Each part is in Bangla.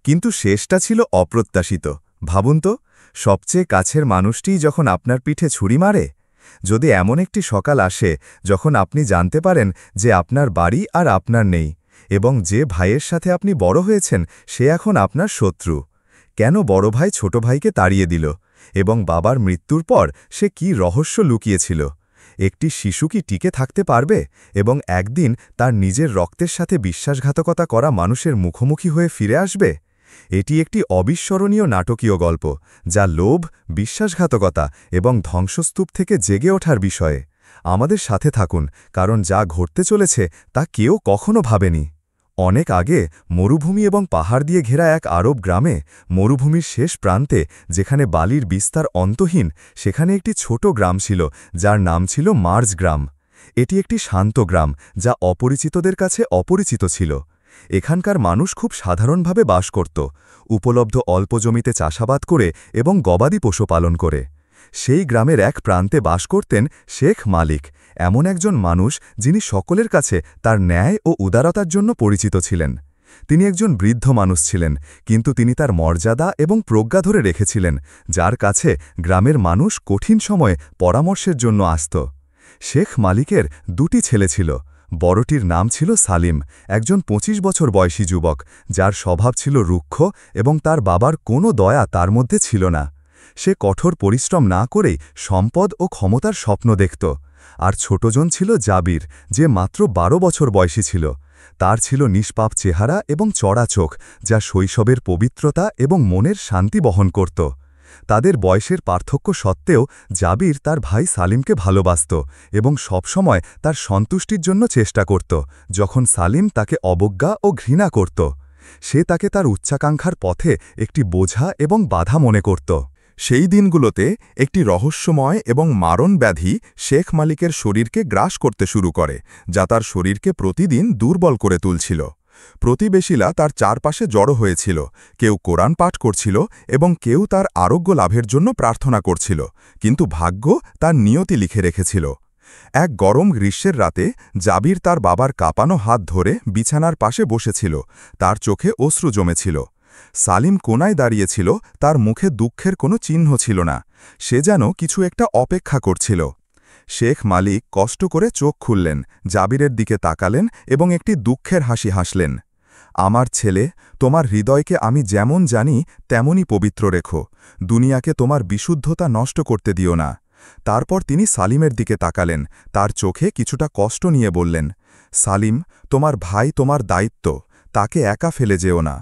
কিন্তু শেষটা ছিল অপ্রত্যাশিত। ভাবুন তো, সবচেয়ে কাছের মানুষটিই যখন আপনার পিঠে ছুরি মারে। যদি এমন একটি সকাল আসে যখন আপনি জানতে পারেন যে আপনার বাড়ি আর আপনার নেই, এবং যে ভাইয়ের সাথে আপনি বড় হয়েছেন সে এখন আপনার শত্রু। কেন বড় ভাই ছোট ভাইকে তাড়িয়ে দিল, এবং বাবার মৃত্যুর পর সে কি রহস্য লুকিয়েছিল? একটি শিশু কি টিকে থাকতে পারবে এবং একদিন তার নিজের রক্তের সাথে বিশ্বাসঘাতকতা করা মানুষের মুখোমুখি হয়ে ফিরে আসবে? এটি একটি অবিস্মরণীয় নাটকীয় গল্প, যা লোভ, বিশ্বাসঘাতকতা এবং ধ্বংসস্তূপ থেকে জেগে ওঠার বিষয়ে। আমাদের সাথে থাকুন, কারণ যা ঘটতে চলেছে তা কেউ কখনো ভাবেনি। অনেক আগে মরুভূমি এবং পাহাড় দিয়ে ঘেরা এক আরব গ্রামে, মরুভূমির শেষ প্রান্তে যেখানে বালির বিস্তার অন্তহীন, সেখানে একটি ছোট গ্রাম ছিল যার নাম ছিল মার্জ গ্রাম। এটি একটি শান্ত গ্রাম যা অপরিচিতদের কাছে অপরিচিত ছিল। এখানকার মানুষ খুব সাধারণভাবে বাস করত, উপলব্ধ অল্প জমিতে চাষাবাদ করে এবং গবাদি পশু পালন করে। সেই গ্রামের এক প্রান্তে বাস করতেন শেখ মালিক, এমন একজন মানুষ যিনি সকলের কাছে তার ন্যায় ও উদারতার জন্য পরিচিত ছিলেন। তিনি একজন বৃদ্ধ মানুষ ছিলেন, কিন্তু তিনি তার মর্যাদা এবং প্রজ্ঞা ধরে রেখেছিলেন, যার কাছে গ্রামের মানুষ কঠিন সময়ে পরামর্শের জন্য আসত। শেখ মালিকের দুটি ছেলে ছিল। বড়টির নাম ছিল সালিম, একজন ২৫ বছর বয়সী যুবক, যার স্বভাব ছিল রুক্ষ এবং তার বাবার কোনো দয়া তার মধ্যে ছিল না। সে কঠোর পরিশ্রম না করেই সম্পদ ও ক্ষমতার স্বপ্ন দেখত। আর ছোটজন ছিল জাবির, যে মাত্র ১২ বছর বয়সী ছিল। তার ছিল নিষ্পাপ চেহারা এবং চড়া চোখ, যা শৈশবের পবিত্রতা এবং মনের শান্তি বহন করত। তাদের বয়সের পার্থক্য সত্ত্বেও জাবির তার ভাই সালিমকে ভালোবাসত এবং সবসময় তার সন্তুষ্টির জন্য চেষ্টা করত যখন সালিম তাকে অবজ্ঞা ও ঘৃণা করত। সে তাকে তার উচ্চাকাঙ্ক্ষার পথে একটি বোঝা এবং বাধা মনে করত। সেই দিনগুলোতে একটি রহস্যময় এবং মারণ ব্যাধি শেখ মালিকের শরীরকে গ্রাস করতে শুরু করে, যা তার শরীরকে প্রতিদিন দুর্বল করে তুলছিল। প্রতিবেশীরা তার চারপাশে জড়ো হয়েছিল, কেউ কোরআন পাঠ করছিল এবং কেউ তার আরোগ্য লাভের জন্য প্রার্থনা করছিল, কিন্তু ভাগ্য তার নিয়তি লিখে রেখেছিল। এক গরম গ্রীষ্মের রাতে জাবির তার বাবার কাঁপানো হাত ধরে বিছানার পাশে বসেছিল, তার চোখে অশ্রু জমেছিল। সালিম কোনায় দাঁড়িয়েছিল, তার মুখে দুঃখের কোনো চিহ্ন ছিল না। সে যেন কিছু একটা অপেক্ষা করছিল। শেখ মালিক কষ্ট করে চোখ খুললেন, জাবিরের দিকে তাকালেন এবং একটি দুঃখের হাসি হাসলেন। আমার ছেলে, তোমার হৃদয়কে আমি যেমন জানি তেমনই পবিত্র রেখো। দুনিয়াকে তোমার বিশুদ্ধতা নষ্ট করতে দিও না। তারপর তিনি সালিমের দিকে তাকালেন, তার চোখে কিছুটা কষ্ট নিয়ে বললেন, সালিম, তোমার ভাই তোমার দায়িত্ব, তাকে একা ফেলে যেও না।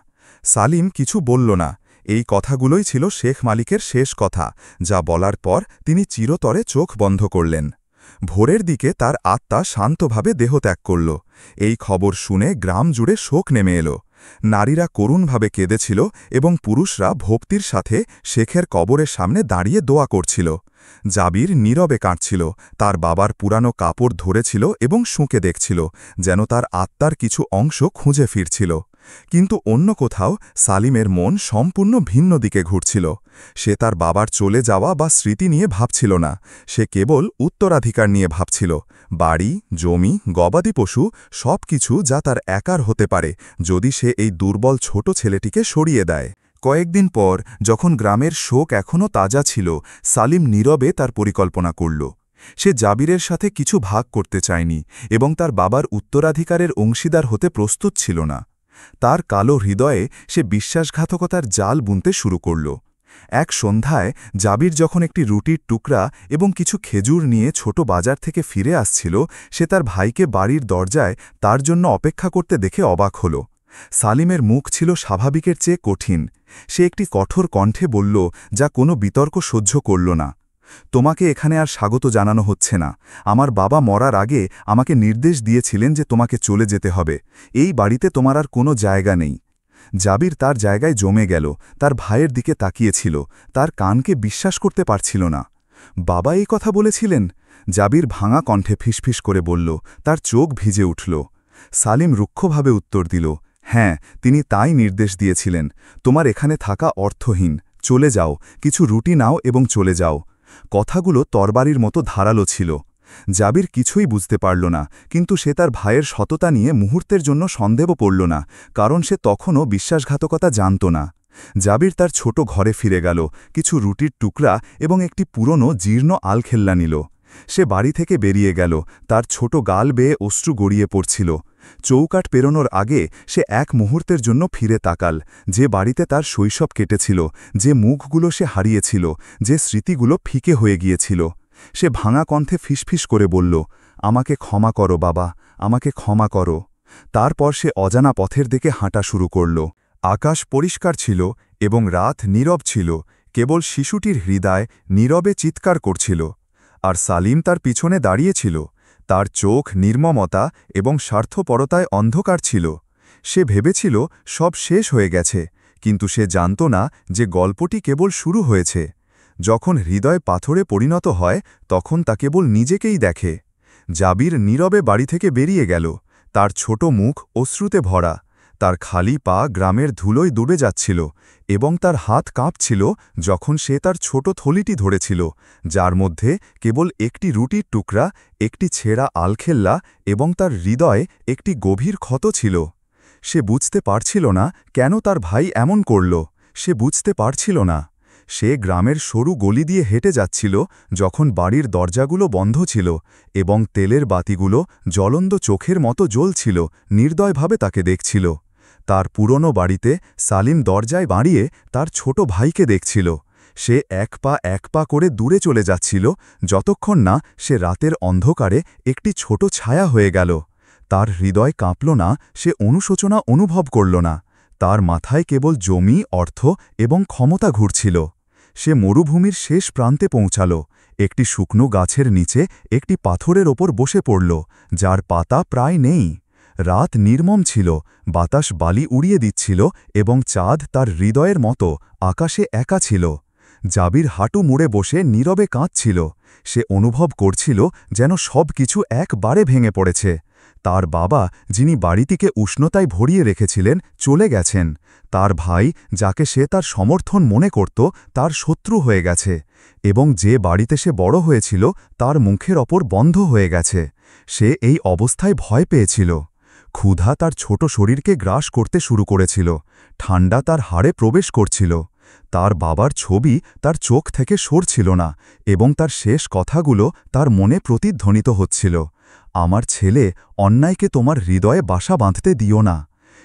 সালিম কিছু বলল না। এই কথাগুলোই ছিল শেখ মালিকের শেষ কথা, যা বলার পর তিনি চিরতরে চোখ বন্ধ করলেন। ভোরের দিকে তার আত্মা শান্তভাবে দেহত্যাগ করল। এই খবর শুনে গ্রাম জুড়ে শোক নেমে এলো। নারীরা করুণভাবে কেঁদেছিল এবং পুরুষরা ভক্তির সাথে শেখের কবরের সামনে দাঁড়িয়ে দোয়া করছিল। জাবির নীরবে কাঁদছিল, তার বাবার পুরানো কাপড় ধরেছিল এবং শুঁকে দেখছিল, যেন তার আত্মার কিছু অংশ খুঁজে ফিরছিল। কিন্তু অন্য কোথাও সালিমের মন সম্পূর্ণ ভিন্ন দিকে ঘুরছিল। সে তার বাবার চলে যাওয়া বা স্মৃতি নিয়ে ভাবছিল না, সে কেবল উত্তরাধিকার নিয়ে ভাবছিল। বাড়ি, জমি, গবাদি পশু, সব কিছু যা তার একার হতে পারে যদি সে এই দুর্বল ছোট ছেলেটিকে সরিয়ে দেয়। কয়েকদিন পর, যখন গ্রামের শোক এখনও তাজা ছিল, সালিম নীরবে তার পরিকল্পনা করল। সে জাবিরের সাথে কিছু ভাগ করতে চায়নি এবং তার বাবার উত্তরাধিকারের অংশীদার হতে প্রস্তুত ছিল না। তার কালো হৃদয়ে সে বিশ্বাসঘাতকতার জাল বুনতে শুরু করল। এক সন্ধ্যায় জাবির যখন একটি রুটির টুকরা এবং কিছু খেজুর নিয়ে ছোট বাজার থেকে ফিরে আসছিল, সে তার ভাইকে বাড়ির দরজায় তার জন্য অপেক্ষা করতে দেখে অবাক হল। সালিমের মুখ ছিল স্বাভাবিকের চেয়ে কঠিন। সে একটি কঠোর কণ্ঠে বলল, যা কোনো বিতর্ক সহ্য করল না, তোমাকে এখানে আর স্বাগত জানানো হচ্ছে না। আমার বাবা মরার আগে আমাকে নির্দেশ দিয়েছিলেন যে তোমাকে চলে যেতে হবে। এই বাড়িতে তোমার আর কোনো জায়গা নেই। জাবির তার জায়গায় জমে গেল, তার ভাইয়ের দিকে তাকিয়েছিল, তার কানকে বিশ্বাস করতে পারছিল না। বাবা এই কথা বলেছিলেন? জাবির ভাঙা কণ্ঠে ফিসফিস করে বলল, তার চোখ ভিজে উঠল। সালিম রুক্ষভাবে উত্তর দিল, হ্যাঁ, তিনি তাই নির্দেশ দিয়েছিলেন। তোমার এখানে থাকা অর্থহীন, চলে যাও, কিছু রুটি নাও এবং চলে যাও। কথাগুলো তরবারির মতো ধারালো ছিল। জাবির কিছুই বুঝতে পারল না, কিন্তু সে তার ভাইয়ের সততা নিয়ে মুহূর্তের জন্য সন্দেহ পড়ল না, কারণ সে তখনও বিশ্বাসঘাতকতা জানত না। জাবির তার ছোট ঘরে ফিরে গেল, কিছু রুটির টুকরা এবং একটি পুরনো জীর্ণ আলখেল্লা নিল। সে বাড়ি থেকে বেরিয়ে গেল, তার ছোট গাল বেয়ে অশ্রু গড়িয়ে পড়ছিল। চৌকাঠ পেরোনোর আগে সে এক মুহূর্তের জন্য ফিরে তাকাল, যে বাড়িতে তার শৈশব কেটেছিল, যে মুখগুলো সে হারিয়েছিল, যে স্মৃতিগুলো ফিকে হয়ে গিয়েছিল। সে ভাঙা কণ্ঠে ফিসফিস করে বলল, আমাকে ক্ষমা করো বাবা, আমাকে ক্ষমা করো। তারপর সে অজানা পথের দিকে হাঁটা শুরু করল। আকাশ পরিষ্কার ছিল এবং রাত নীরব ছিল, কেবল শিশুটির হৃদয় নীরবে চিৎকার করছিল। আর সালিম তার পিছনে দাঁড়িয়েছিল, তার চোখ নির্মমতা এবং স্বার্থপরতায় অন্ধকার ছিল। সে ভেবেছিল সব শেষ হয়ে গেছে, কিন্তু সে জানত না যে গল্পটি কেবল শুরু হয়েছে। যখন হৃদয় পাথরে পরিণত হয় তখন তা কেবল নিজেকেই দেখে। জাবির নীরবে বাড়ি থেকে বেরিয়ে গেল, তার ছোট মুখ অশ্রুতে ভরা, তার খালি পা গ্রামের ধুলোয় ডুবে যাচ্ছিল এবং তার হাত কাঁপছিল যখন সে তার ছোট থলিটি ধরেছিল, যার মধ্যে কেবল একটি রুটির টুকরা, একটি ছেঁড়া আলখেল্লা এবং তার হৃদয়ে একটি গভীর ক্ষত ছিল। সে বুঝতে পারছিল না কেন তার ভাই এমন করল, সে বুঝতে পারছিল না। সে গ্রামের সরু গলি দিয়ে হেঁটে যাচ্ছিল যখন বাড়ির দরজাগুলো বন্ধ ছিল এবং তেলের বাতিগুলো জ্বলন্ত চোখের মতো জ্বলছিল, নির্দয়ভাবে তাকে দেখছিল। তার পুরনো বাড়িতে সালিম দরজায় দাঁড়িয়ে তার ছোট ভাইকে দেখছিল। সে এক পা করে দূরে চলে যাচ্ছিল, যতক্ষণ না সে রাতের অন্ধকারে একটি ছোট ছায়া হয়ে গেল। তার হৃদয় কাঁপল না, সে অনুশোচনা অনুভব করল না। তার মাথায় কেবল জমি, অর্থ এবং ক্ষমতা ঘুরছিল। সে মরুভূমির শেষ প্রান্তে পৌঁছাল, একটি শুকনো গাছের নিচে একটি পাথরের ওপর বসে পড়ল, যার পাতা প্রায় নেই। রাত নির্মম ছিল, বাতাস বালি উড়িয়ে দিচ্ছিল এবং চাঁদ তার হৃদয়ের মতো আকাশে একা ছিল। জাবির হাঁটু মুড়ে বসে নীরবে কাঁদছিল। সে অনুভব করছিল যেন সব কিছু একবারে ভেঙে পড়েছে। তার বাবা, যিনি বাড়িটিকে উষ্ণতায় ভরিয়ে রেখেছিলেন, চলে গেছেন। তার ভাই, যাকে সে তার সমর্থন মনে করত, তার শত্রু হয়ে গেছে। এবং যে বাড়িতে সে বড় হয়েছিল তার মুখের ওপর বন্ধ হয়ে গেছে। সে এই অবস্থায় ভয় পেয়েছিল। ক্ষুধা তার ছোট শরীরকে গ্রাস করতে শুরু করেছিল, ঠান্ডা তার হাড়ে প্রবেশ করছিল। তার বাবার ছবি তার চোখ থেকে সরছিল না এবং তার শেষ কথাগুলো তার মনে প্রতিধ্বনিত হচ্ছিল, আমার ছেলে, অন্যায়কে তোমার হৃদয়ে বাসা বাঁধতে দিও না।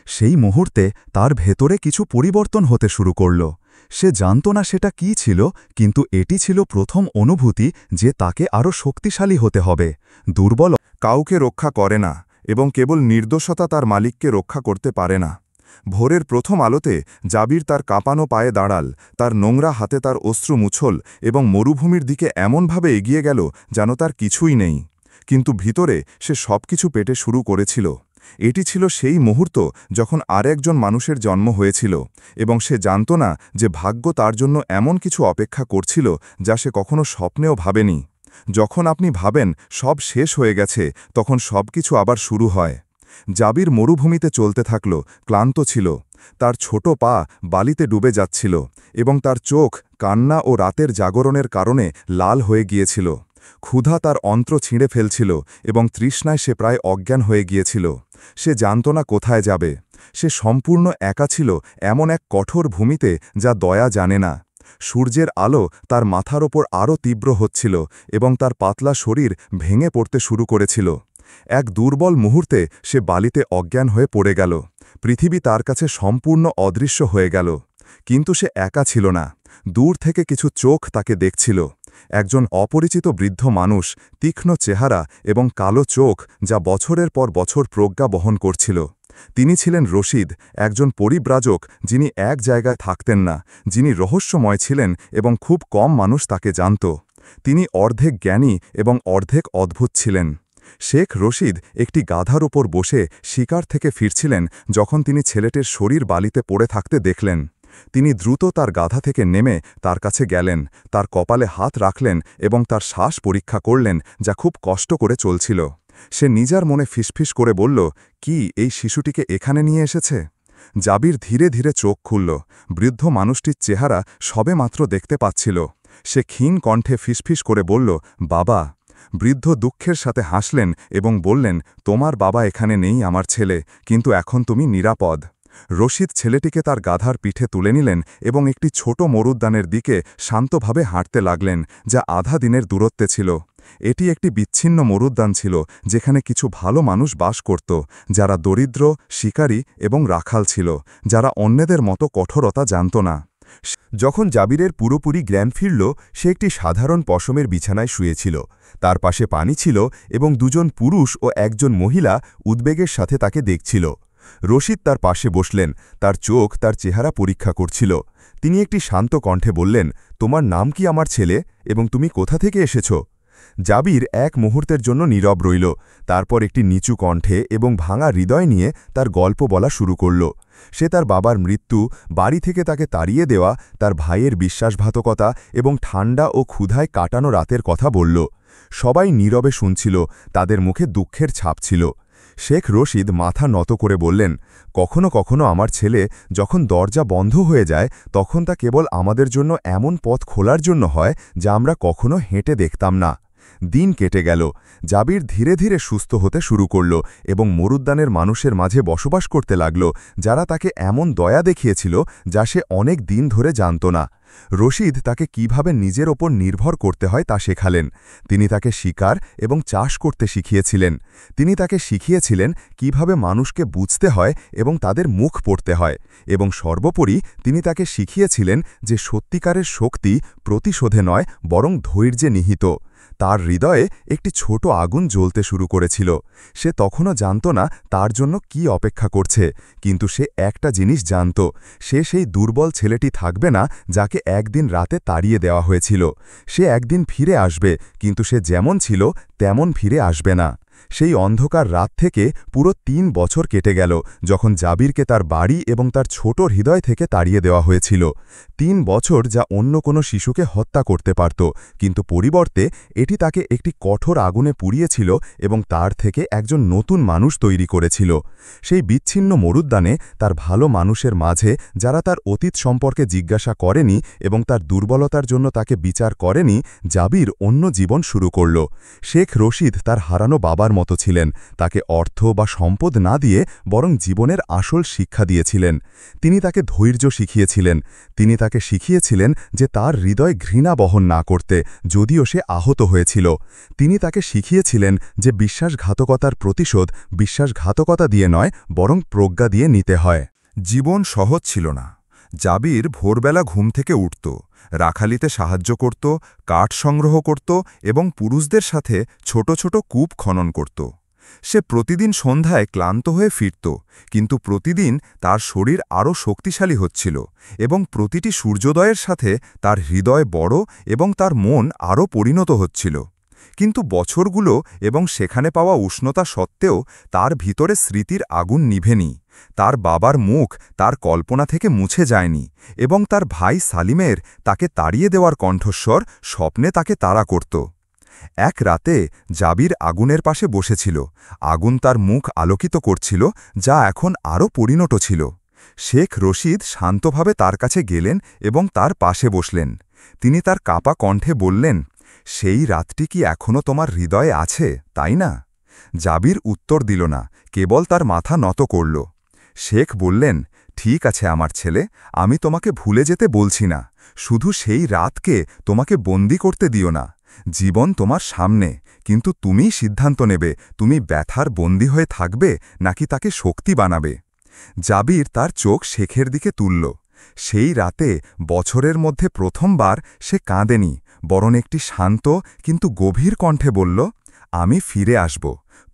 সেই মুহূর্তে তার ভেতরে কিছু পরিবর্তন হতে শুরু করল। সে জানত না সেটা কী ছিল, কিন্তু এটি ছিল প্রথম অনুভূতি যে তাকে আরও শক্তিশালী হতে হবে। দুর্বল কাউকে রক্ষা করে না এবং কেবল নির্দোষতা তার মালিককে রক্ষা করতে পারে না। ভোরের প্রথম আলোতে জাবির তার কাঁপানো পায়ে দাঁড়াল, তার নোংরা হাতে তার অশ্রু মুছল এবং মরুভূমির দিকে এমনভাবে এগিয়ে গেল যেন তার কিছুই নেই। কিন্তু ভিতরে সে সবকিছু পেটে শুরু করেছিল। এটি ছিল সেই মুহূর্ত যখন আরেকজন মানুষের জন্ম হয়েছিল এবং সে জানত না যে ভাগ্য তার জন্য এমন কিছু অপেক্ষা করছিল যা সে কখনো স্বপ্নেও ভাবেনি। যখন আপনি ভাবেন সব শেষ হয়ে গেছে, তখন সবকিছু আবার শুরু হয়। জাবির মরুভূমিতে চলতে থাকল, ক্লান্ত ছিল। তার ছোট পা বালিতে ডুবে যাচ্ছিল এবং তার চোখ কান্না ও রাতের জাগরণের কারণে লাল হয়ে গিয়েছিল। ক্ষুধা তার অন্ত্র ছিঁড়ে ফেলছিল এবং তৃষ্ণায় সে প্রায় অজ্ঞান হয়ে গিয়েছিল। সে জানত না কোথায় যাবে। সে সম্পূর্ণ একা ছিল এমন এক কঠোর ভূমিতে যা দয়া জানে না। সূর্যের আলো তার মাথার ওপর আরও তীব্র হচ্ছিল এবং তার পাতলা শরীর ভেঙে পড়তে শুরু করেছিল। এক দুর্বল মুহূর্তে সে বালিতে অজ্ঞান হয়ে পড়ে গেল। পৃথিবী তার কাছে সম্পূর্ণ অদৃশ্য হয়ে গেল। কিন্তু সে একা ছিল না। দূর থেকে কিছু চোখ তাকে দেখছিল। একজন অপরিচিত বৃদ্ধ মানুষ, তীক্ষ্ণ চেহারা এবং কালো চোখ যা বছরের পর বছর প্রজ্ঞা বহন করছিল। তিনি ছিলেন রশিদ, একজন পরিব্রাজক যিনি এক জায়গায় থাকতেন না, যিনি রহস্যময় ছিলেন এবং খুব কম মানুষ তাকে জানত। তিনি অর্ধেক জ্ঞানী এবং অর্ধেক অদ্ভুত ছিলেন। শেখ রশিদ একটি গাধার ওপর বসে শিকার থেকে ফিরছিলেন যখন তিনি ছেলেটির শরীর বালিতে পড়ে থাকতে দেখলেন। তিনি দ্রুত তার গাধা থেকে নেমে তার কাছে গেলেন, তার কপালে হাত রাখলেন এবং তার শ্বাস পরীক্ষা করলেন, যা খুব কষ্ট করে চলছিল। সে নিজের মনে ফিসফিস করে বলল, কি এই শিশুটিকে এখানে নিয়ে এসেছে? জাবির ধীরে ধীরে চোখ খুলল। বৃদ্ধ মানুষটির চেহারা সবেমাত্র দেখতে পাচ্ছিল। সে ক্ষীণ কণ্ঠে ফিসফিস করে বলল, বাবা। বৃদ্ধ দুঃখের সাথে হাসলেন এবং বললেন, তোমার বাবা এখানে নেই আমার ছেলে, কিন্তু এখন তুমি নিরাপদ। রশিদ ছেলেটিকে তার গাধার পিঠে তুলে নিলেন এবং একটি ছোট মরুদ্যানের দিকে শান্তভাবে হাঁটতে লাগলেন, যা আধা দিনের দূরত্বে ছিল। এটি একটি বিচ্ছিন্ন মরুদ্যান ছিল, যেখানে কিছু ভালো মানুষ বাস করত, যারা দরিদ্র, শিকারী এবং রাখাল ছিল, যারা অন্যদের মতো কঠোরতা জানত না। যখন জাবিরের পুরোপুরি জ্ঞান ফিরল, সে একটি সাধারণ পশমের বিছানায় শুয়েছিল। তার পাশে পানি ছিল এবং দুজন পুরুষ ও একজন মহিলা উদ্বেগের সাথে তাকে দেখছিল। রশিদ তার পাশে বসলেন, তার চোখ তার চেহারা পরীক্ষা করছিল। তিনি একটি শান্ত কণ্ঠে বললেন, তোমার নাম কি আমার ছেলে, এবং তুমি কোথা থেকে এসেছ? জাবির এক মুহূর্তের জন্য নীরব রইল, তারপর একটি নিচু কণ্ঠে এবং ভাঙা হৃদয় নিয়ে তার গল্প বলা শুরু করল। সে তার বাবার মৃত্যু, বাড়ি থেকে তাকে তাড়িয়ে দেওয়া, তার ভাইয়ের বিশ্বাসঘাতকতা এবং ঠান্ডা ও ক্ষুধায় কাটানো রাতের কথা বলল। সবাই নীরবে শুনছিল, তাদের মুখে দুঃখের ছাপ ছিল। শেখ রশিদ মাথা নত করে বললেন, কখনো কখনো আমার ছেলে যখন দরজা বন্ধ হয়ে যায়, তখন তা কেবল আমাদের জন্য এমন পথ খোলার জন্য হয় যা আমরা কখনো হেঁটে দেখতাম না। দিন কেটে গেল। জাবির ধীরে ধীরে সুস্থ হতে শুরু করল এবং মরুদ্যানের মানুষের মাঝে বসবাস করতে লাগল, যারা তাকে এমন দয়া দেখিয়েছিল যা সে অনেক দিন ধরে জানত না। রশিদ তাকে কিভাবে নিজের ওপর নির্ভর করতে হয় তা শেখালেন। তিনি তাকে শিকার এবং চাষ করতে শিখিয়েছিলেন। তিনি তাকে শিখিয়েছিলেন কিভাবে মানুষকে বুঝতে হয় এবং তাদের মুখ পড়তে হয়, এবং সর্বোপরি তিনি তাকে শিখিয়েছিলেন যে সত্যিকারের শক্তি প্রতিশোধে নয়, বরং ধৈর্যে নিহিত। তার হৃদয়ে একটি ছোট আগুন জ্বলতে শুরু করেছিল। সে তখনও জানত না তার জন্য কি অপেক্ষা করছে, কিন্তু সে একটা জিনিস জানত, সে সেই দুর্বল ছেলেটি থাকবে না যাকে একদিন রাতে তাড়িয়ে দেওয়া হয়েছিল। সে একদিন ফিরে আসবে, কিন্তু সে যেমন ছিল তেমন ফিরে আসবে না। সেই অন্ধকার রাত থেকে পুরো ৩ বছর কেটে গেল, যখন জাবিরকে তার বাড়ি এবং তার ছোট হৃদয় থেকে তাড়িয়ে দেওয়া হয়েছিল। ৩ বছর যা অন্য কোনো শিশুকে হত্যা করতে পারত, কিন্তু পরিবর্তে এটি তাকে একটি কঠোর আগুনে পুড়িয়েছিল এবং তার থেকে একজন নতুন মানুষ তৈরি করেছিল। সেই বিচ্ছিন্ন মরুদ্যানে তার ভালো মানুষের মাঝে, যারা তার অতীত সম্পর্কে জিজ্ঞাসা করেনি এবং তার দুর্বলতার জন্য তাকে বিচার করেনি, জাবির অন্য জীবন শুরু করল। শেখ রশিদ তার হারানো বাবার মতো ছিলেন, তাকে অর্থ বা সম্পদ না দিয়ে বরং জীবনের আসল শিক্ষা দিয়েছিলেন। তিনি তাকে ধৈর্য শিখিয়েছিলেন। তিনি তাকে শিখিয়েছিলেন যে তার হৃদয় ঘৃণা বহন না করতে, যদিও সে আহত হয়েছিল। তিনি তাকে শিখিয়েছিলেন যে বিশ্বাসঘাতকতার প্রতিশোধ বিশ্বাসঘাতকতা দিয়ে নয়, বরং প্রজ্ঞা দিয়ে নিতে হয়। জীবন সহজ ছিল না। জাবির ভোরবেলা ঘুম থেকে উঠত, রাখালিতে সাহায্য করত, কাঠ সংগ্রহ করত এবং পুরুষদের সাথে ছোট ছোট কূপ খনন করত। সে প্রতিদিন সন্ধ্যায় ক্লান্ত হয়ে ফিরত, কিন্তু প্রতিদিন তার শরীর আরও শক্তিশালী হচ্ছিল এবং প্রতিটি সূর্যোদয়ের সাথে তার হৃদয় বড় এবং তার মন আরও পরিণত হচ্ছিল। কিন্তু বছরগুলো এবং সেখানে পাওয়া উষ্ণতা সত্ত্বেও তার ভিতরে স্মৃতির আগুন নিভেনি। তার বাবার মুখ তার কল্পনা থেকে মুছে যায়নি এবং তার ভাই সালিমের তাকে তাড়িয়ে দেওয়ার কণ্ঠস্বর স্বপ্নে তাকে তাড়া করত। এক রাতে জাবির আগুনের পাশে বসেছিল। আগুন তার মুখ আলোকিত করছিল, যা এখন আরও পরিণত ছিল। শেখ রশিদ শান্তভাবে তার কাছে গেলেন এবং তার পাশে বসলেন। তিনি তার কাঁপা কণ্ঠে বললেন, সেই রাতটি কি এখনও তোমার হৃদয়ে আছে, তাই না? জাবির উত্তর দিল না, কেবল তার মাথা নত করল। শেখ বললেন, ঠিক আছে আমার ছেলে, আমি তোমাকে ভুলে যেতে বলছি না, শুধু সেই রাতকে তোমাকে বন্দি করতে দিও না। জীবন তোমার সামনে, কিন্তু তুমিই সিদ্ধান্ত নেবে তুমি ব্যথার বন্দী হয়ে থাকবে নাকি তাকে শক্তি বানাবে। জাবির তার চোখ শেখের দিকে তুলল। সেই রাতে বছরের মধ্যে প্রথমবার সে কাঁদেনি, বরং একটি শান্ত কিন্তু গভীর কণ্ঠে বলল, আমি ফিরে আসব,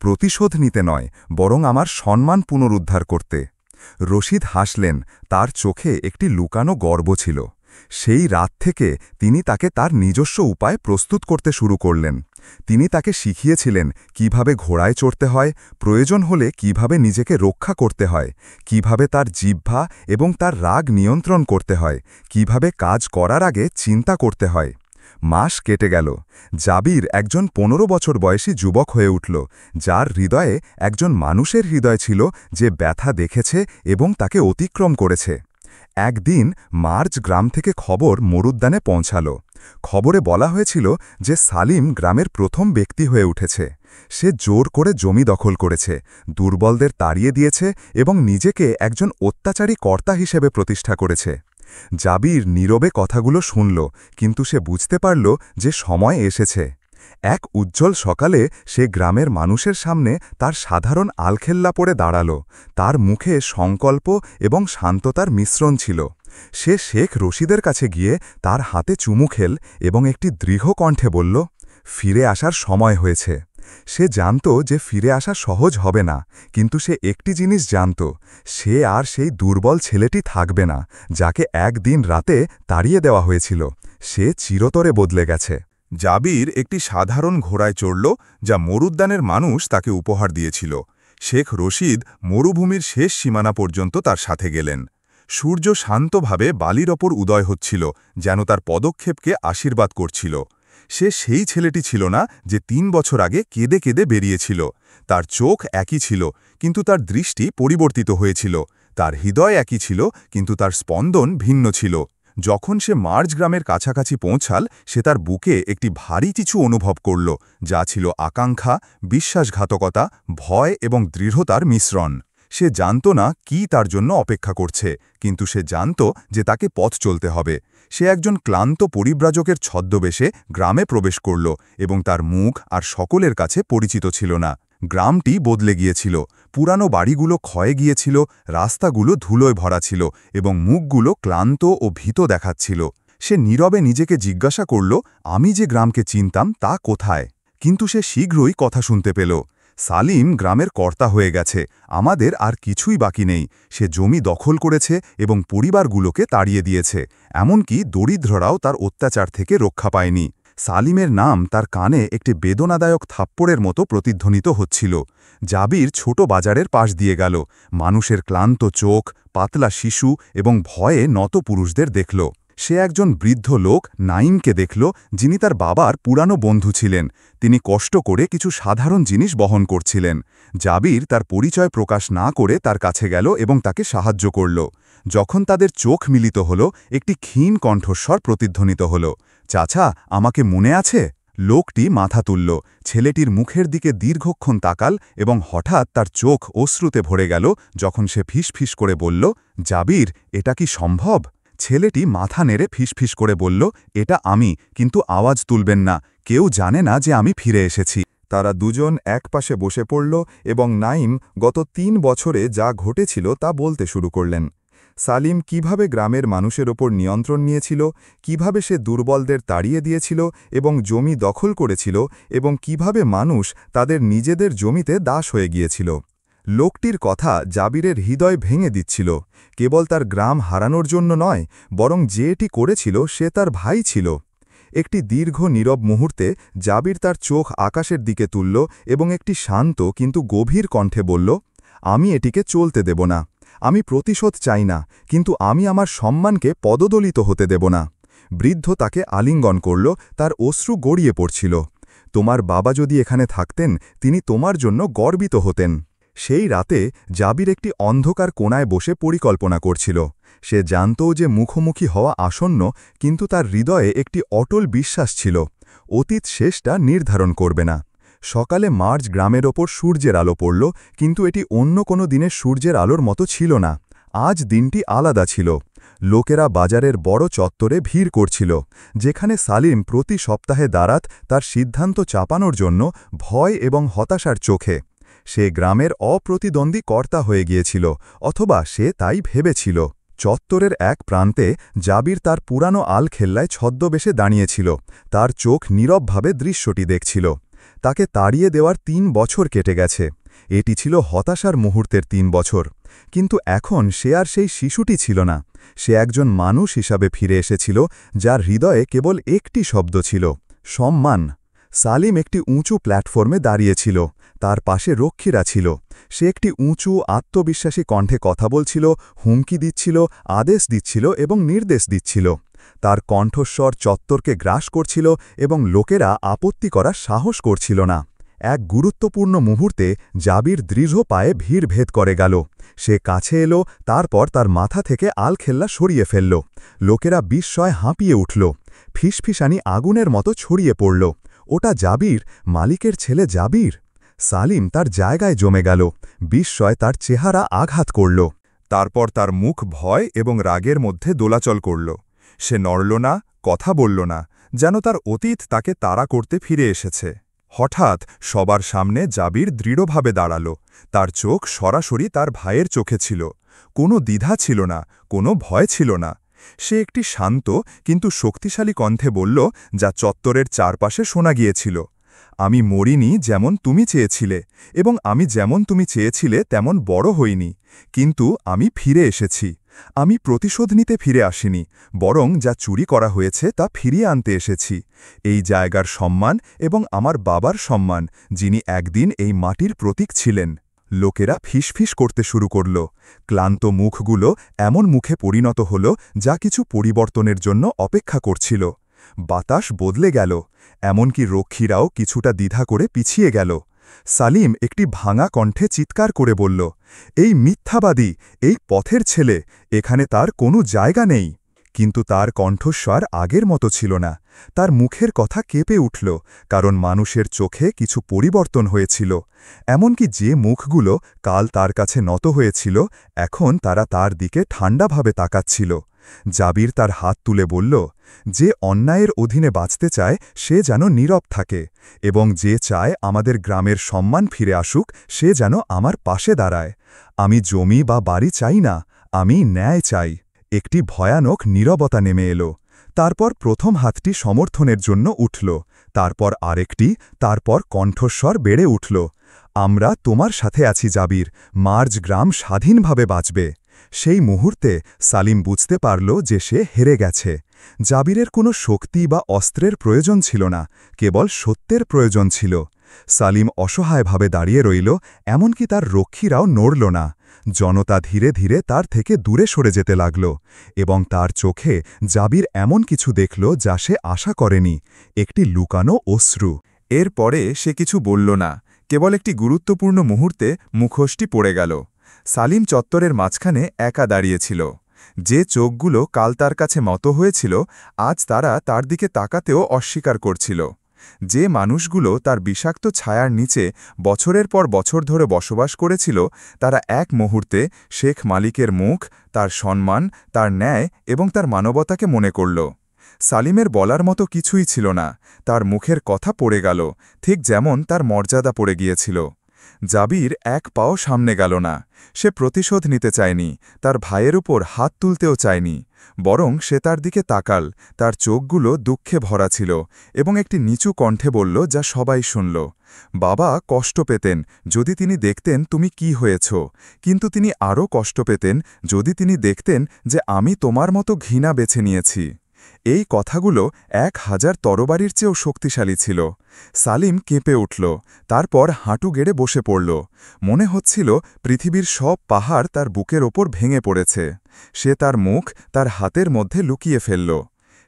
প্রতিশোধ নিতে নয়, বরং আমার সম্মান পুনরুদ্ধার করতে। রশিদ হাসলেন, তার চোখে একটি লুকানো গর্ব ছিল। সেই রাত থেকে তিনি তাকে তার নিজস্ব উপায় প্রস্তুত করতে শুরু করলেন। তিনি তাকে শিখিয়েছিলেন কিভাবে ঘোড়ায় চড়তে হয়, প্রয়োজন হলে কিভাবে নিজেকে রক্ষা করতে হয়, কিভাবে তার জিহ্বা এবং তার রাগ নিয়ন্ত্রণ করতে হয়, কিভাবে কাজ করার আগে চিন্তা করতে হয়। মাস কেটে গেল। জাবির একজন ১৫ বছর বয়সী যুবক হয়ে উঠল, যার হৃদয়ে একজন মানুষের হৃদয় ছিল যে ব্যথা দেখেছে এবং তাকে অতিক্রম করেছে। একদিন মার্চ গ্রাম থেকে খবর মরুদ্যানে পৌঁছাল। খবরে বলা হয়েছিল যে সালিম গ্রামের প্রথম ব্যক্তি হয়ে উঠেছে। সে জোর করে জমি দখল করেছে, দুর্বলদের তাড়িয়ে দিয়েছে এবং নিজেকে একজন অত্যাচারী কর্তা হিসেবে প্রতিষ্ঠা করেছে। জাবির নীরবে কথাগুলো শুনল, কিন্তু সে বুঝতে পারল যে সময় এসেছে। এক উজ্জ্বল সকালে সে গ্রামের মানুষের সামনে তার সাধারণ আলখেল্লা পরে দাঁড়াল। তার মুখে সংকল্প এবং শান্ততার মিশ্রণ ছিল। সে শেখ রশিদের কাছে গিয়ে তার হাতে চুমু খেল এবং একটি দৃঢ় কণ্ঠে বলল, ফিরে আসার সময় হয়েছে। সে জানত যে ফিরে আসা সহজ হবে না, কিন্তু সে একটি জিনিস জানত, সে আর সেই দুর্বল ছেলেটি থাকবে না যাকে একদিন রাতে তাড়িয়ে দেওয়া হয়েছিল। সে চিরতরে বদলে গেছে। জাবির একটি সাধারণ ঘোড়ায় চড়ল, যা মরুদ্যানের মানুষ তাকে উপহার দিয়েছিল। শেখ রশিদ মরুভূমির শেষ সীমানা পর্যন্ত তার সাথে গেলেন। সূর্য শান্তভাবে বালির ওপর উদয় হচ্ছিল, যেন তার পদক্ষেপকে আশীর্বাদ করছিল। সে সেই ছেলেটি ছিল না যে ৩ বছর আগে কেঁদে কেঁদে বেরিয়েছিল। তার চোখ একই ছিল, কিন্তু তার দৃষ্টি পরিবর্তিত হয়েছিল। তার হৃদয় একই ছিল, কিন্তু তার স্পন্দন ভিন্ন ছিল। যখন সে মার্জ গ্রামের কাছাকাছি পৌঁছাল, সে তার বুকে একটি ভারী কিছু অনুভব করল, যা ছিল আকাঙ্ক্ষা, বিশ্বাসঘাতকতা, ভয় এবং দৃঢ়তার মিশ্রণ। সে জানত না কি তার জন্য অপেক্ষা করছে, কিন্তু সে জানত যে তাকে পথ চলতে হবে। সে একজন ক্লান্ত পরিব্রাজকের ছদ্মবেশে গ্রামে প্রবেশ করল এবং তার মুখ আর সকলের কাছে পরিচিত ছিল না। গ্রামটি বদলে গিয়েছিল। পুরানো বাড়িগুলো ক্ষয়ে গিয়েছিল, রাস্তাগুলো ধুলোয় ভরা ছিল এবং মুখগুলো ক্লান্ত ও ভীত দেখাচ্ছিল। সে নীরবে নিজেকে জিজ্ঞাসা করল, আমি যে গ্রামকে চিনতাম তা কোথায়? কিন্তু সে শীঘ্রই কথা শুনতে পেল, সালিম গ্রামের কর্তা হয়ে গেছে, আমাদের আর কিছুই বাকি নেই। সে জমি দখল করেছে এবং পরিবারগুলোকে তাড়িয়ে দিয়েছে, এমনকি দরিদ্ররাও তার অত্যাচার থেকে রক্ষা পায়নি। সালিমের নাম তার কানে একটি বেদনাদায়ক থাপ্পড়ের মতো প্রতিধ্বনিত হচ্ছিল। জাবির ছোট বাজারের পাশ দিয়ে গেল, মানুষের ক্লান্ত চোখ, পাতলা শিশু এবং ভয়ে নত পুরুষদের দেখল। সে একজন বৃদ্ধ লোক নাইমকে দেখল, যিনি তার বাবার পুরানো বন্ধু ছিলেন। তিনি কষ্ট করে কিছু সাধারণ জিনিস বহন করছিলেন। জাবির তার পরিচয় প্রকাশ না করে তার কাছে গেল এবং তাকে সাহায্য করল। যখন তাদের চোখ মিলিত হল, একটি ক্ষীণ কণ্ঠস্বর প্রতিধ্বনিত হল, চাচা, আমাকে মনে আছে? লোকটি মাথা তুলল, ছেলেটির মুখের দিকে দীর্ঘক্ষণ তাকাল এবং হঠাৎ তার চোখ অশ্রুতে ভরে গেল যখন সে ফিসফিস করে বলল, জাবির, এটা কি সম্ভব? ছেলেটি মাথা নেড়ে ফিসফিস করে বলল, এটা আমি, কিন্তু আওয়াজ তুলবেন না, কেউ জানে না যে আমি ফিরে এসেছি। তারা দুজন একপাশে বসে পড়ল এবং নাইম গত ৩ বছরে যা ঘটেছিল তা বলতে শুরু করলেন। সালিম কিভাবে গ্রামের মানুষের ওপর নিয়ন্ত্রণ নিয়েছিল, কিভাবে সে দুর্বলদের তাড়িয়ে দিয়েছিল এবং জমি দখল করেছিল, এবং কিভাবে মানুষ তাদের নিজেদের জমিতে দাস হয়ে গিয়েছিল। লোকটির কথা জাবিরের হৃদয় ভেঙে দিচ্ছিল, কেবল তার গ্রাম হারানোর জন্য নয়, বরং যে এটি করেছিল সে তার ভাই ছিল। একটি দীর্ঘ নীরব মুহূর্তে জাবির তার চোখ আকাশের দিকে তুলল এবং একটি শান্ত কিন্তু গভীর কণ্ঠে বলল, আমি এটিকে চলতে দেব না। আমি প্রতিশোধ চাই না, কিন্তু আমি আমার সম্মানকে পদদলিত হতে দেব না। বৃদ্ধ তাকে আলিঙ্গন করল, তার অশ্রু গড়িয়ে পড়ছিল। তোমার বাবা যদি এখানে থাকতেন, তিনি তোমার জন্য গর্বিত হতেন। সেই রাতে জাবির একটি অন্ধকার কোণায় বসে পরিকল্পনা করছিল। সে জানত যে মুখোমুখি হওয়া আসন্ন, কিন্তু তার হৃদয়ে একটি অটল বিশ্বাস ছিল, অতীত শেষটা নির্ধারণ করবে না। সকালে মার্জ গ্রামের ওপর সূর্যের আলো পড়ল, কিন্তু এটি অন্য কোনো দিনের সূর্যের আলোর মতো ছিল না। আজ দিনটি আলাদা ছিল। লোকেরা বাজারের বড় চত্বরে ভিড় করছিল, যেখানে সালিম প্রতি সপ্তাহে দাঁড়াত তার সিদ্ধান্ত চাপানোর জন্য ভয় এবং হতাশার চোখে। সে গ্রামের অপ্রতিদ্বন্দ্বী কর্তা হয়ে গিয়েছিল, অথবা সে তাই ভেবেছিল। চত্বরের এক প্রান্তে জাবির তার পুরানো আলখেল্লায় ছদ্মবেশে দাঁড়িয়েছিল, তার চোখ নীরবভাবে দৃশ্যটি দেখছিল। তাকে তাড়িয়ে দেওয়ার ৩ বছর কেটে গেছে। এটি ছিল হতাশার মুহূর্তের ৩ বছর। কিন্তু এখন সে আর সেই শিশুটি ছিল না। সে একজন মানুষ হিসাবে ফিরে এসেছিল, যার হৃদয়ে কেবল একটি শব্দ ছিল, সম্মান। সালিম একটি উঁচু প্ল্যাটফর্মে দাঁড়িয়েছিল, তার পাশে রক্ষীরা ছিল। সে একটি উঁচু আত্মবিশ্বাসী কণ্ঠে কথা বলছিল, হুমকি দিচ্ছিল, আদেশ দিচ্ছিল এবং নির্দেশ দিচ্ছিল। তার কণ্ঠস্বর চত্বরকে গ্রাস করছিল এবং লোকেরা আপত্তি করার সাহস করছিল না। এক গুরুত্বপূর্ণ মুহূর্তে জাবির দৃঢ় পায়ে ভিড় ভেদ করে গেল। সে কাছে এলো, তারপর তার মাথা থেকে আলখেল্লা সরিয়ে ফেলল। লোকেরা বিস্ময়ে হাঁপিয়ে উঠল। ফিসফিসানি আগুনের মতো ছড়িয়ে পড়ল। ওটা জাবির, মালিকের ছেলে জাবির। সালিম তার জায়গায় জমে গেল, বিস্ময় তার চেহারা আঘাত করল। তারপর তার মুখ ভয় এবং রাগের মধ্যে দোলাচল করল। সে নড়ল না, কথা বলল না, যেন তার অতীত তাকে তাড়া করতে ফিরে এসেছে। হঠাৎ সবার সামনে জাবির দৃঢ়ভাবে দাঁড়াল। তার চোখ সরাসরি তার ভাইয়ের চোখে ছিল। কোনো দ্বিধা ছিল না, কোনো ভয় ছিল না। সে একটি শান্ত কিন্তু শক্তিশালী কণ্ঠে বলল, যা চত্বরের চারপাশে শোনা গিয়েছিল, আমি মরিনি যেমন তুমি চেয়েছিলে, এবং আমি যেমন তুমি চেয়েছিলে তেমন বড় হইনি, কিন্তু আমি ফিরে এসেছি। আমি প্রতিশোধ নিতে ফিরে আসিনি, বরং যা চুরি করা হয়েছে তা ফিরিয়ে আনতে এসেছি। এই জায়গার সম্মান এবং আমার বাবার সম্মান, যিনি একদিন এই মাটির প্রতীক ছিলেন। লোকেরা ফিসফিস করতে শুরু করল। ক্লান্ত মুখগুলো এমন মুখে পরিণত হল যা কিছু পরিবর্তনের জন্য অপেক্ষা করছিল। বাতাস বদলে গেল, এমনকি রক্ষীরাও কিছুটা দ্বিধা করে পিছিয়ে গেল। সালিম একটি ভাঙা কণ্ঠে চিৎকার করে বলল, এই মিথ্যাবাদী, এই পথের ছেলে, এখানে তার কোনো জায়গা নেই। কিন্তু তার কণ্ঠস্বর আগের মতো ছিল না। তার মুখের কথা কেঁপে উঠল, কারণ মানুষের চোখে কিছু পরিবর্তন হয়েছিল। এমনকি যে মুখগুলো কাল তার কাছে নত হয়েছিল, এখন তারা তার দিকে ঠান্ডাভাবে তাকাচ্ছিল। জাবির তার হাত তুলে বলল, যে অন্যায়ের অধীনে বাঁচতে চায় সে যেন নীরব থাকে, এবং যে চায় আমাদের গ্রামের সম্মান ফিরে আসুক সে যেন আমার পাশে দাঁড়ায়। আমি জমি বা বাড়ি চাই না, আমি ন্যায় চাই। একটি ভয়ানক নীরবতা নেমে এলো। তারপর প্রথম হাতটি সমর্থনের জন্য উঠল, তারপর আরেকটি, তারপর কণ্ঠস্বর বেড়ে উঠল, আমরা তোমার সাথে আছি জাবির, মার্জ গ্রাম স্বাধীনভাবে বাঁচবে। সেই মুহূর্তে সালিম বুঝতে পারল যে সে হেরে গেছে। জাবিরের কোনো শক্তি বা অস্ত্রের প্রয়োজন ছিল না, কেবল সত্যের প্রয়োজন ছিল। সালিম অসহায়ভাবে দাঁড়িয়ে রইল, এমনকি তার রক্ষীরাও নড়ল না। জনতা ধীরে ধীরে তার থেকে দূরে সরে যেতে লাগল, এবং তার চোখে জাবির এমন কিছু দেখল যা সে আশা করেনি, একটি লুকানো অশ্রু। এর পরে সে কিছু বলল না, কেবল একটি গুরুত্বপূর্ণ মুহূর্তে মুখোশটি পড়ে গেল। সালিম চত্বরের মাঝখানে একা দাঁড়িয়েছিল। যে চোখগুলো কাল তার কাছে মত হয়েছিল, আজ তারা তার দিকে তাকাতেও অস্বীকার করছিল। যে মানুষগুলো তার বিষাক্ত ছায়ার নিচে বছরের পর বছর ধরে বসবাস করেছিল, তারা এক মুহূর্তে শেখ মালিকের মুখ, তার সম্মান, তার ন্যায় এবং তার মানবতাকে মনে করল। সালিমের বলার মতো কিছুই ছিল না, তার মুখের কথা পড়ে গেল, ঠিক যেমন তার মর্যাদা পড়ে গিয়েছিল। জাবির এক পাও সামনে গেল না। সে প্রতিশোধ নিতে চায়নি, তার ভাইয়ের উপর হাত তুলতেও চায়নি, বরং সে তার দিকে তাকাল। তার চোখগুলো দুঃখে ভরা ছিল, এবং একটি নিচু কণ্ঠে বলল, যা সবাই শুনল, বাবা কষ্ট পেতেন যদি তিনি দেখতেন তুমি কি হয়েছ, কিন্তু তিনি আরও কষ্ট পেতেন যদি তিনি দেখতেন যে আমি তোমার মতো ঘৃণা বেছে নিয়েছি। এই কথাগুলো 1000 তরবারির চেয়েও শক্তিশালী ছিল। সালিম কেঁপে উঠল, তারপর হাঁটু গেড়ে বসে পড়ল। মনে হচ্ছিল পৃথিবীর সব পাহাড় তার বুকের ওপর ভেঙে পড়েছে। সে তার মুখ তার হাতের মধ্যে লুকিয়ে ফেলল।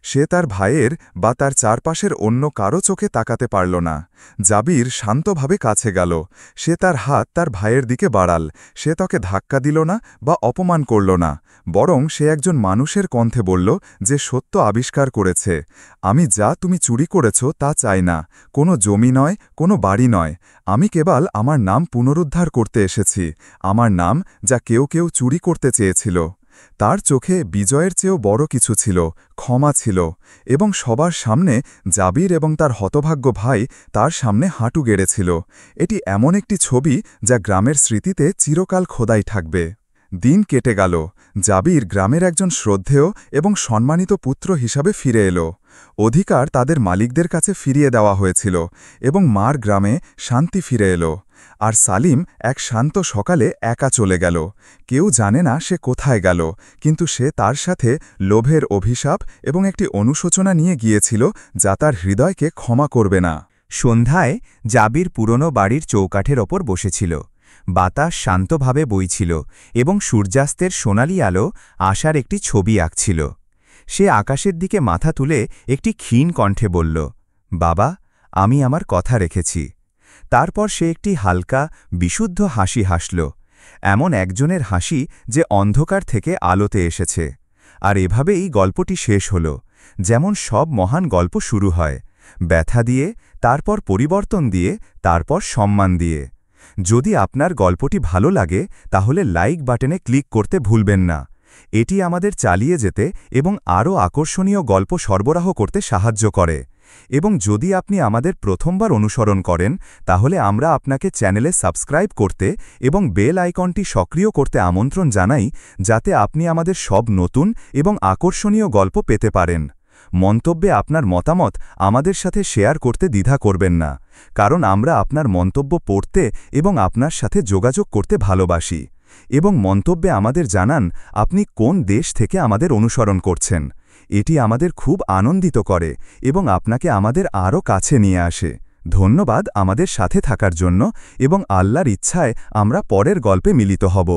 সে তার ভাইয়ের বা তার চারপাশের অন্য কারো চোখে তাকাতে পারল না। জাবির শান্তভাবে কাছে গেল। সে তার হাত তার ভাইয়ের দিকে বাড়াল। সে তাকে ধাক্কা দিল না বা অপমান করল না, বরং সে একজন মানুষের কণ্ঠে বলল, যে সত্য আবিষ্কার করেছে, আমি যা তুমি চুরি করেছ তা চাই না, কোনো জমি নয়, কোনো বাড়ি নয়। আমি কেবল আমার নাম পুনরুদ্ধার করতে এসেছি, আমার নাম যা কেউ কেউ চুরি করতে চেয়েছিল। তার চোখে বিজয়ের চেয়েও বড় কিছু ছিল, ক্ষমা ছিল, এবং সবার সামনে জাবির এবং তার হতভাগ্য ভাই তার সামনে হাঁটু গেড়েছিল। এটি এমন একটি ছবি যা গ্রামের স্মৃতিতে চিরকাল খোদাই থাকবে। দিন কেটে গেল। জাবির গ্রামের একজন শ্রদ্ধেয় এবং সম্মানিত পুত্র হিসাবে ফিরে এলো। অধিকার তাদের মালিকদের কাছে ফিরিয়ে দেওয়া হয়েছিল, এবং মার গ্রামে শান্তি ফিরে এলো। আর সালিম এক শান্ত সকালে একা চলে গেল। কেউ জানে না সে কোথায় গেল, কিন্তু সে তার সাথে লোভের অভিশাপ এবং একটি অনুশোচনা নিয়ে গিয়েছিল যা তার হৃদয়কে ক্ষমা করবে না। সন্ধ্যায় জাবির পুরনো বাড়ির চৌকাঠের ওপর বসেছিল। বাতাস শান্তভাবে বইছিল, এবং সূর্যাস্তের সোনালি আলো আশার একটি ছবি আঁকছিল। সে আকাশের দিকে মাথা তুলে একটি ক্ষীণ কণ্ঠে বলল, বাবা, আমি আমার কথা রেখেছি। তারপর সে একটি হালকা বিশুদ্ধ হাসি হাসল, এমন একজনের হাসি যে অন্ধকার থেকে আলোতে এসেছে। আর এভাবেই গল্পটি শেষ হল। যেমন সব মহান গল্প শুরু হয় ব্যথা দিয়ে, তারপর পরিবর্তন দিয়ে, তারপর সম্মান দিয়ে। যদি আপনার গল্পটি ভালো লাগে তাহলে লাইক বাটনে ক্লিক করতে ভুলবেন না। এটি আমাদের চালিয়ে যেতে এবং আরও আকর্ষণীয় গল্প সরবরাহ করতে সাহায্য করে। এবং যদি আপনি আমাদের প্রথমবার অনুসরণ করেন তাহলে আমরা আপনাকে চ্যানেলে সাবস্ক্রাইব করতে এবং বেল আইকনটি সক্রিয় করতে আমন্ত্রণ জানাই, যাতে আপনি আমাদের সব নতুন এবং আকর্ষণীয় গল্প পেতে পারেন। মন্তব্যে আপনার মতামত আমাদের সাথে শেয়ার করতে দ্বিধা করবেন না, কারণ আমরা আপনার মন্তব্য পড়তে এবং আপনার সাথে যোগাযোগ করতে ভালোবাসি। এবং মন্তব্যে আমাদের জানান আপনি কোন দেশ থেকে আমাদের অনুসরণ করছেন। এটি আমাদের খুব আনন্দিত করে এবং আপনাকে আমাদের আরও কাছে নিয়ে আসে। ধন্যবাদ আমাদের সাথে থাকার জন্য এবং আল্লাহর ইচ্ছায় আমরা পরের গল্পে মিলিত হব।